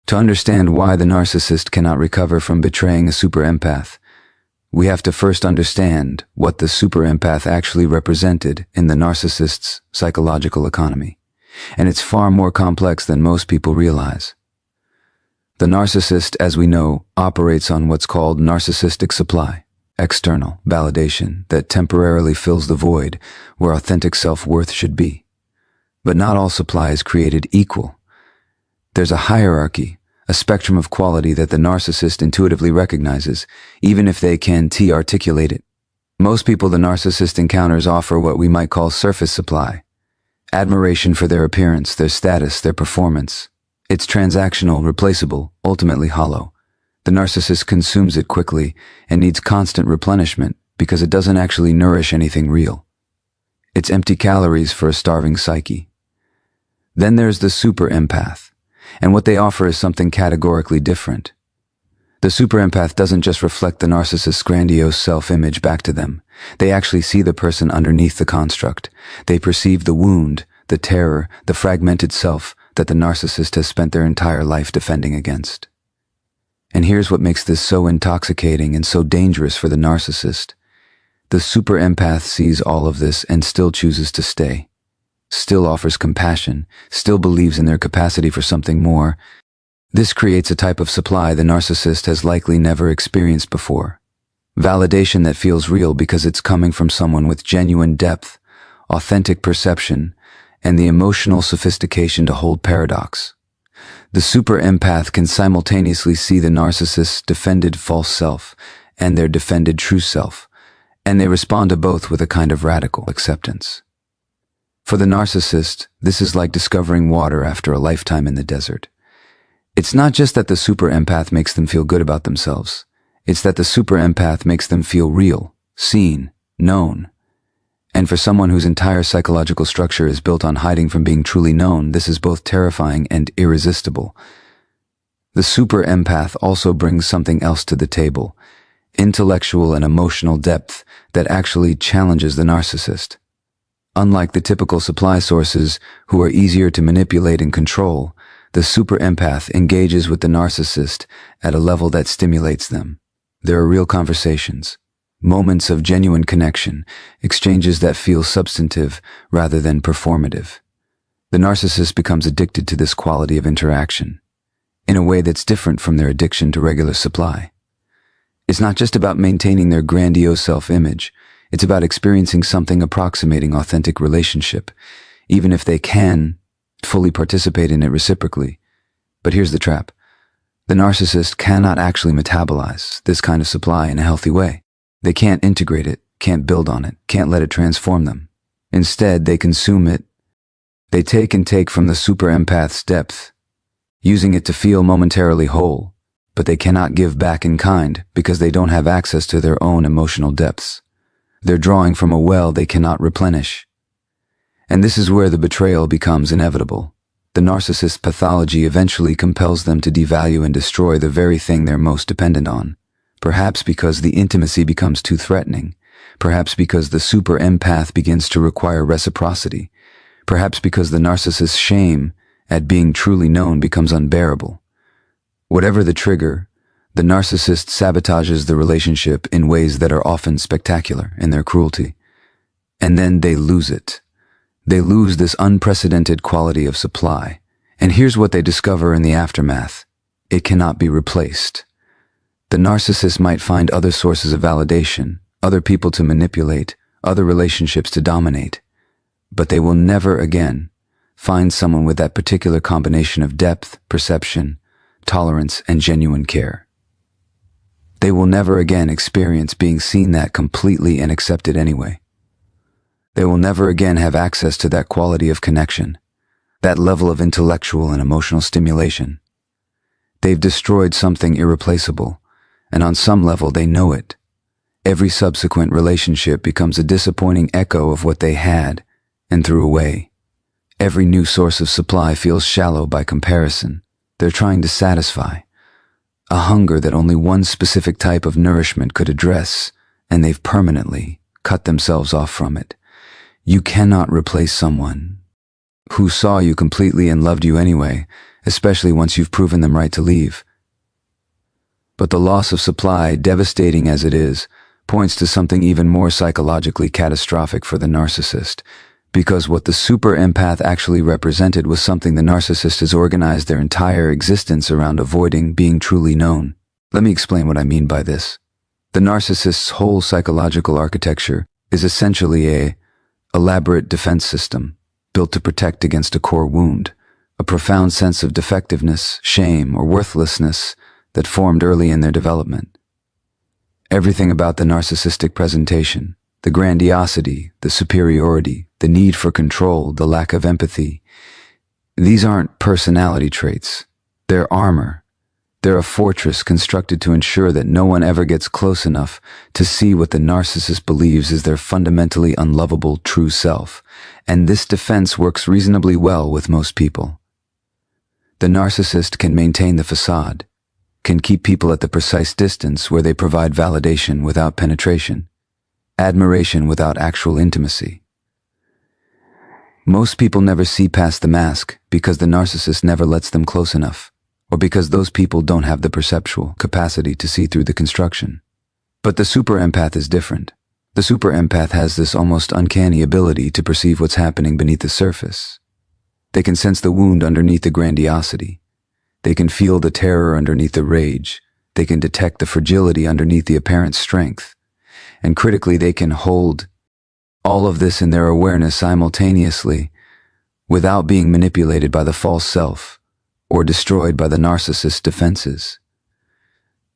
To understand why the narcissist cannot recover from betraying a super empath, we have to first understand what the super empath actually represented in the narcissist's psychological economy. And it's far more complex than most people realize. The narcissist, as we know, operates on what's called narcissistic supply, external validation that temporarily fills the void where authentic self-worth should be. But not all supply is created equal. There's a hierarchy, a spectrum of quality that the narcissist intuitively recognizes, even if they can't articulate it. Most people the narcissist encounters offer what we might call surface supply. Admiration for their appearance, their status, their performance. It's transactional, replaceable, ultimately hollow. The narcissist consumes it quickly and needs constant replenishment because it doesn't actually nourish anything real. It's empty calories for a starving psyche. Then there's the super empath, and what they offer is something categorically different. The super empath doesn't just reflect the narcissist's grandiose self-image back to them. They actually see the person underneath the construct. They perceive the wound, the terror, the fragmented self that the narcissist has spent their entire life defending against. And here's what makes this so intoxicating and so dangerous for the narcissist. The super empath sees all of this and still chooses to stay. Still offers compassion, still believes in their capacity for something more. This creates a type of supply the narcissist has likely never experienced before. Validation that feels real because it's coming from someone with genuine depth, authentic perception, and the emotional sophistication to hold paradox. The super empath can simultaneously see the narcissist's defended false self and their defended true self, and they respond to both with a kind of radical acceptance. For the narcissist, this is like discovering water after a lifetime in the desert. It's not just that the super empath makes them feel good about themselves. It's that the super empath makes them feel real, seen, known. And for someone whose entire psychological structure is built on hiding from being truly known, this is both terrifying and irresistible. The super empath also brings something else to the table, intellectual and emotional depth that actually challenges the narcissist. Unlike the typical supply sources, who are easier to manipulate and control, the super empath engages with the narcissist at a level that stimulates them. There are real conversations, moments of genuine connection, exchanges that feel substantive rather than performative. The narcissist becomes addicted to this quality of interaction, in a way that's different from their addiction to regular supply. It's not just about maintaining their grandiose self-image. It's about experiencing something approximating authentic relationship, even if they can fully participate in it reciprocally. But here's the trap. The narcissist cannot actually metabolize this kind of supply in a healthy way. They can't integrate it, can't build on it, can't let it transform them. Instead, they consume it. They take and take from the super empath's depth, using it to feel momentarily whole, but they cannot give back in kind because they don't have access to their own emotional depths. They're drawing from a well they cannot replenish. And this is where the betrayal becomes inevitable. The narcissist's pathology eventually compels them to devalue and destroy the very thing they're most dependent on. Perhaps because the intimacy becomes too threatening. Perhaps because the super empath begins to require reciprocity. Perhaps because the narcissist's shame at being truly known becomes unbearable. Whatever the trigger, the narcissist sabotages the relationship in ways that are often spectacular in their cruelty. And then they lose it. They lose this unprecedented quality of supply. And here's what they discover in the aftermath. It cannot be replaced. The narcissist might find other sources of validation, other people to manipulate, other relationships to dominate. But they will never again find someone with that particular combination of depth, perception, tolerance, and genuine care. They will never again experience being seen that completely and accepted anyway. They will never again have access to that quality of connection, that level of intellectual and emotional stimulation. They've destroyed something irreplaceable, and on some level they know it. Every subsequent relationship becomes a disappointing echo of what they had and threw away. Every new source of supply feels shallow by comparison. They're trying to satisfy a hunger that only one specific type of nourishment could address, and they've permanently cut themselves off from it. You cannot replace someone who saw you completely and loved you anyway, especially once you've proven them right to leave. But the loss of supply, devastating as it is, points to something even more psychologically catastrophic for the narcissist, because what the super empath actually represented was something the narcissist has organized their entire existence around avoiding being truly known. Let me explain what I mean by this. The narcissist's whole psychological architecture is essentially an elaborate defense system built to protect against a core wound, a profound sense of defectiveness, shame, or worthlessness that formed early in their development. Everything about the narcissistic presentation, the grandiosity, the superiority, the need for control, the lack of empathy, these aren't personality traits. They're armor. They're a fortress constructed to ensure that no one ever gets close enough to see what the narcissist believes is their fundamentally unlovable true self, and this defense works reasonably well with most people. The narcissist can maintain the facade, can keep people at the precise distance where they provide validation without penetration, admiration without actual intimacy. Most people never see past the mask because the narcissist never lets them close enough, or because those people don't have the perceptual capacity to see through the construction. But the super empath is different. The super empath has this almost uncanny ability to perceive what's happening beneath the surface. They can sense the wound underneath the grandiosity. They can feel the terror underneath the rage. They can detect the fragility underneath the apparent strength. And critically, they can hold all of this in their awareness simultaneously without being manipulated by the false self or destroyed by the narcissist's defenses.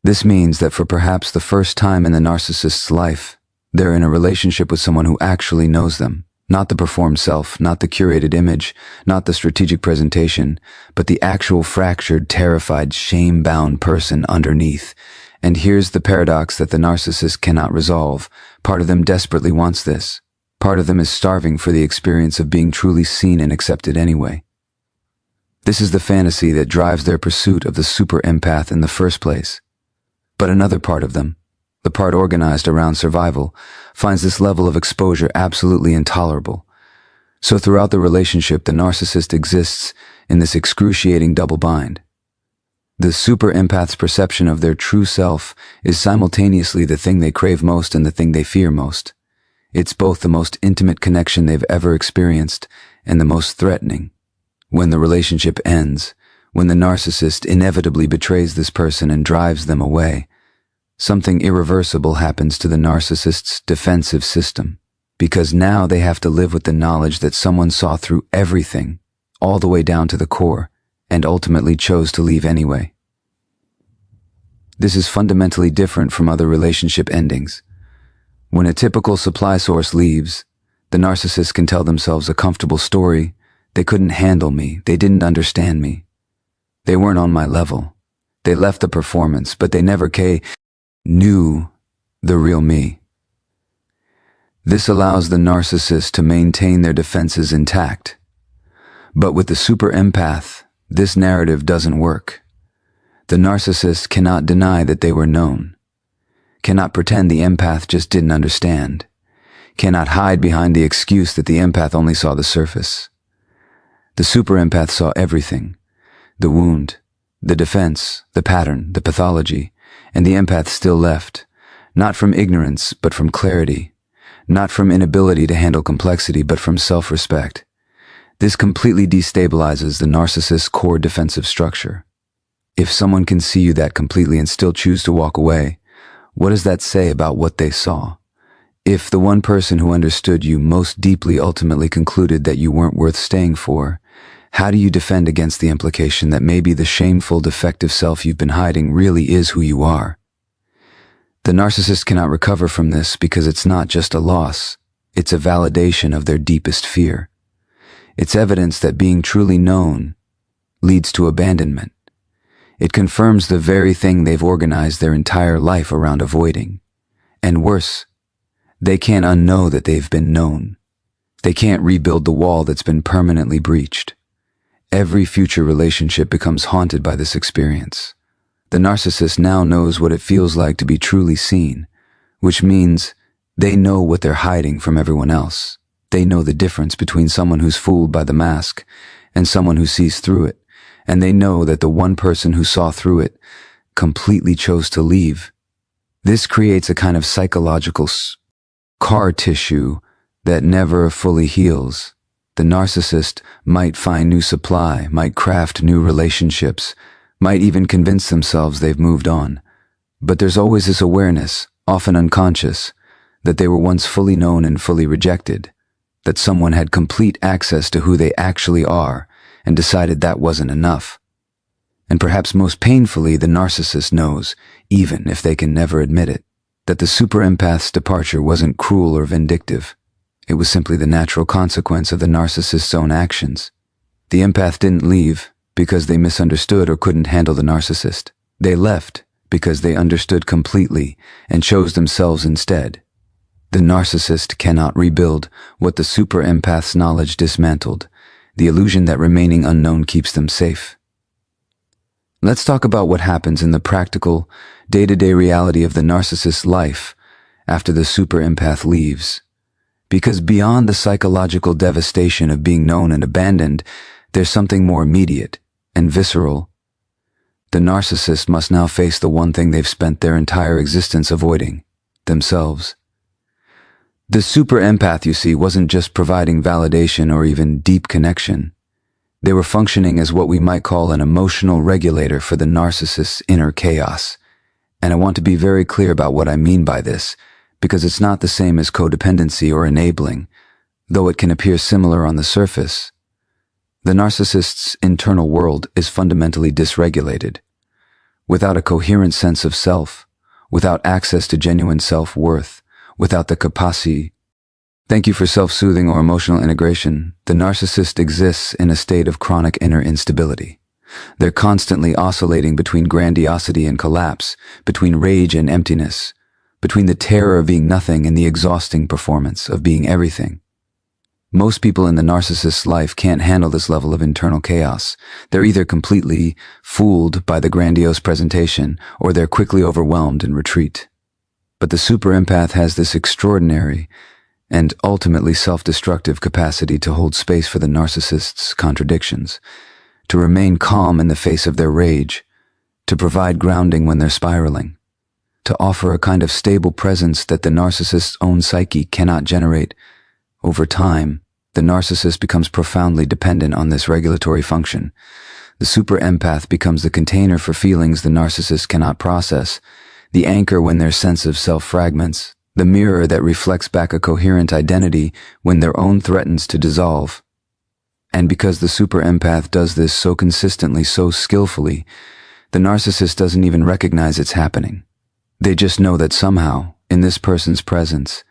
This means that for perhaps the first time in the narcissist's life, they're in a relationship with someone who actually knows them. Not the performed self, not the curated image, not the strategic presentation, but the actual fractured, terrified, shame-bound person underneath. And here's the paradox that the narcissist cannot resolve. Part of them desperately wants this. Part of them is starving for the experience of being truly seen and accepted anyway. This is the fantasy that drives their pursuit of the super empath in the first place. But another part of them, the part organized around survival, finds this level of exposure absolutely intolerable. So throughout the relationship, the narcissist exists in this excruciating double bind. The super empath's perception of their true self is simultaneously the thing they crave most and the thing they fear most. It's both the most intimate connection they've ever experienced and the most threatening. When the relationship ends, when the narcissist inevitably betrays this person and drives them away, something irreversible happens to the narcissist's defensive system, because now they have to live with the knowledge that someone saw through everything, all the way down to the core, and ultimately chose to leave anyway. This is fundamentally different from other relationship endings. When a typical supply source leaves, the narcissist can tell themselves a comfortable story. They couldn't handle me. They didn't understand me. They weren't on my level. They left the performance, but they never knew the real me. This allows the narcissist to maintain their defenses intact. But with the super empath, this narrative doesn't work. The narcissist cannot deny that they were known, cannot pretend the empath just didn't understand, cannot hide behind the excuse that the empath only saw the surface. The super empath saw everything, the wound, the defense, the pattern, the pathology, and the empath still left, not from ignorance, but from clarity, not from inability to handle complexity, but from self-respect. This completely destabilizes the narcissist's core defensive structure. If someone can see you that completely and still choose to walk away, what does that say about what they saw? If the one person who understood you most deeply ultimately concluded that you weren't worth staying for, how do you defend against the implication that maybe the shameful, defective self you've been hiding really is who you are? The narcissist cannot recover from this because it's not just a loss, it's a validation of their deepest fear. It's evidence that being truly known leads to abandonment. It confirms the very thing they've organized their entire life around avoiding. And worse, they can't unknow that they've been known. They can't rebuild the wall that's been permanently breached. Every future relationship becomes haunted by this experience. The narcissist now knows what it feels like to be truly seen, which means they know what they're hiding from everyone else. They know the difference between someone who's fooled by the mask and someone who sees through it. and they know that the one person who saw through it completely chose to leave. This creates a kind of psychological scar tissue that never fully heals. The narcissist might find new supply, might craft new relationships, might even convince themselves they've moved on. But there's always this awareness, often unconscious, that they were once fully known and fully rejected, that someone had complete access to who they actually are and decided that wasn't enough. And perhaps most painfully, the narcissist knows, even if they can never admit it, that the super empath's departure wasn't cruel or vindictive. It was simply the natural consequence of the narcissist's own actions. The empath didn't leave because they misunderstood or couldn't handle the narcissist. They left because they understood completely and chose themselves instead. The narcissist cannot rebuild what the super empath's knowledge dismantled, the illusion that remaining unknown keeps them safe. Let's talk about what happens in the practical, day-to-day reality of the narcissist's life after the super empath leaves. Because beyond the psychological devastation of being known and abandoned, there's something more immediate and visceral. The narcissist must now face the one thing they've spent their entire existence avoiding: themselves. The super empath, you see, wasn't just providing validation or even deep connection. They were functioning as what we might call an emotional regulator for the narcissist's inner chaos. And I want to be very clear about what I mean by this, because it's not the same as codependency or enabling, though it can appear similar on the surface. The narcissist's internal world is fundamentally dysregulated. Without a coherent sense of self, without access to genuine self-worth, without the capacity. Thank you for self-soothing or emotional integration. The narcissist exists in a state of chronic inner instability. They're constantly oscillating between grandiosity and collapse, between rage and emptiness, between the terror of being nothing and the exhausting performance of being everything. Most people in the narcissist's life can't handle this level of internal chaos. They're either completely fooled by the grandiose presentation, or they're quickly overwhelmed and retreat. But the super empath has this extraordinary and ultimately self-destructive capacity to hold space for the narcissist's contradictions, to remain calm in the face of their rage, to provide grounding when they're spiraling, to offer a kind of stable presence that the narcissist's own psyche cannot generate. Over time, the narcissist becomes profoundly dependent on this regulatory function. The super empath becomes the container for feelings the narcissist cannot process, the anchor when their sense of self fragments, the mirror that reflects back a coherent identity when their own threatens to dissolve. And because the super empath does this so consistently, so skillfully, the narcissist doesn't even recognize it's happening. They just know that somehow, in this person's presence,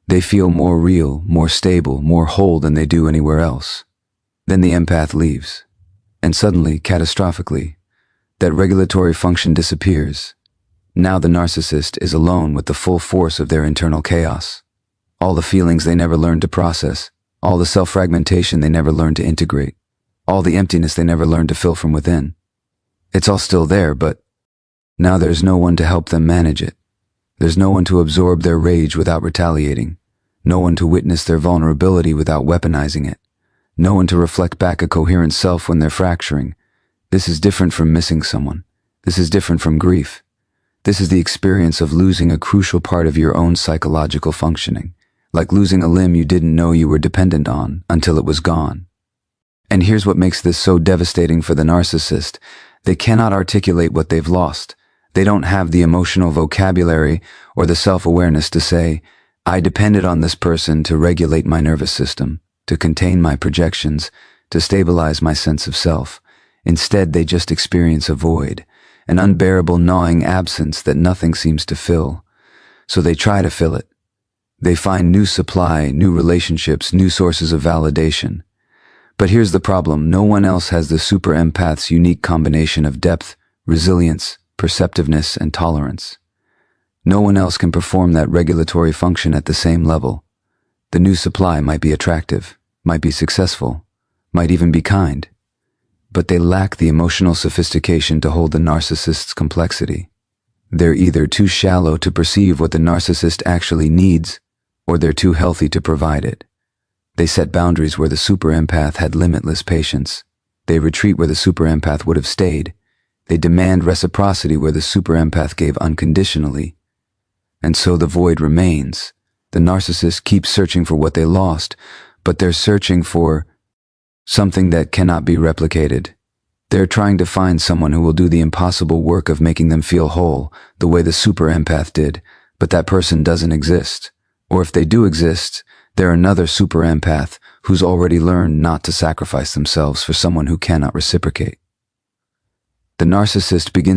they feel more real, more stable, more whole than they do anywhere else. Then the empath leaves, and suddenly, catastrophically, that regulatory function disappears. Now the narcissist is alone with the full force of their internal chaos. All the feelings they never learned to process, all the self-fragmentation they never learned to integrate, all the emptiness they never learned to fill from within. It's all still there, but now there's no one to help them manage it. There's no one to absorb their rage without retaliating, no one to witness their vulnerability without weaponizing it, no one to reflect back a coherent self when they're fracturing. This is different from missing someone. This is different from grief. This is the experience of losing a crucial part of your own psychological functioning, like losing a limb you didn't know you were dependent on until it was gone. And here's what makes this so devastating for the narcissist. They cannot articulate what they've lost. They don't have the emotional vocabulary or the self-awareness to say, I depended on this person to regulate my nervous system, to contain my projections, to stabilize my sense of self. Instead, they just experience a void, an unbearable gnawing absence that nothing seems to fill. So they try to fill it. They find new supply, new relationships, new sources of validation. But here's the problem. No one else has the super empath's unique combination of depth, resilience, perceptiveness, and tolerance. No one else can perform that regulatory function at the same level. The new supply might be attractive, might be successful, might even be kind, but they lack the emotional sophistication to hold the narcissist's complexity. They're either too shallow to perceive what the narcissist actually needs, or they're too healthy to provide it. They set boundaries where the super empath had limitless patience. They retreat where the super empath would have stayed. They demand reciprocity where the super empath gave unconditionally. And so the void remains. The narcissist keeps searching for what they lost, but they're searching for something that cannot be replicated. They're trying to find someone who will do the impossible work of making them feel whole, the way the super empath did, but that person doesn't exist. Or if they do exist, they're another super empath who's already learned not to sacrifice themselves for someone who cannot reciprocate. The narcissist begins